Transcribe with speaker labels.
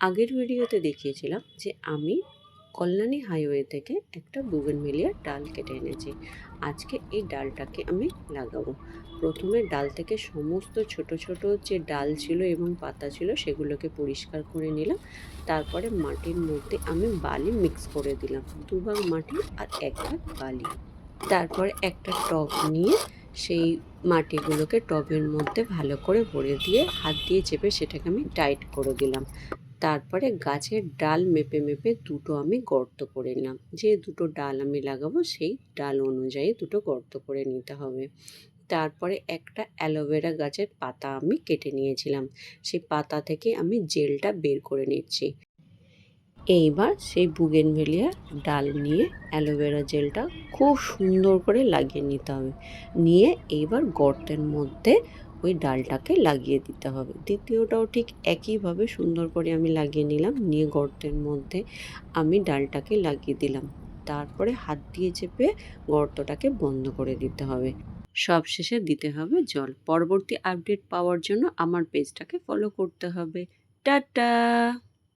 Speaker 1: আগের ভিডিওতে দেখিয়েছিলাম যে আমি কল্যাণী হাইওয়ে থেকে একটা বুগেনভেলিয়ার ডাল কেটে এনেছি। আজকে এই ডালটাকে আমি লাগাবো। প্রথমে ডাল থেকে সমস্ত ছোট ছোট যে ডাল ছিল এবং পাতা ছিল সেগুলোকে পরিষ্কার করে নিলাম। তারপরে মাটির মধ্যে আমি বালি মিক্স করে দিলাম, 2 ভাগ মাটি আর 1 ভাগ বালি। তারপরে একটা টব নিয়ে সেই মাটিগুলোকে টবের মধ্যে ভালো করে ভরে দিয়ে হাত দিয়ে চেপে সেটাকে আমি টাইট করে দিলাম। তারপরে গাছের ডাল মেপে মেপে দুটো আমি গর্ত করে নিলাম। যে দুটো ডাল আমি লাগাবো সেই ডাল অনুযায়ী দুটো গর্ত করে নিতে হবে। তারপরে একটা অ্যালোভেরা গাছের পাতা আমি কেটে নিয়েছিলাম, সেই পাতা থেকে আমি জেলটা বের করে নিচ্ছি। এইবার সেই বুগেনভেলিয়া ডাল নিয়ে অ্যালোভেরা জেলটা খুব সুন্দর করে লাগিয়ে নিতে হবে। নিয়ে এইবার গর্তের মধ্যে ওই ডালটাকে লাগিয়ে দিতে হবে। দ্বিতীয়টাও ঠিক একইভাবে সুন্দর করে আমি লাগিয়ে নিলাম, নিয়ে গর্তের মধ্যে আমি ডালটাকে লাগিয়ে দিলাম। তারপরে হাত দিয়ে চেপে গর্তটাকে বন্ধ করে দিতে হবে। সবশেষে দিতে হবে জল। পরবর্তী আপডেট পাওয়ার জন্য আমার পেজটাকে ফলো করতে হবে। টাটা।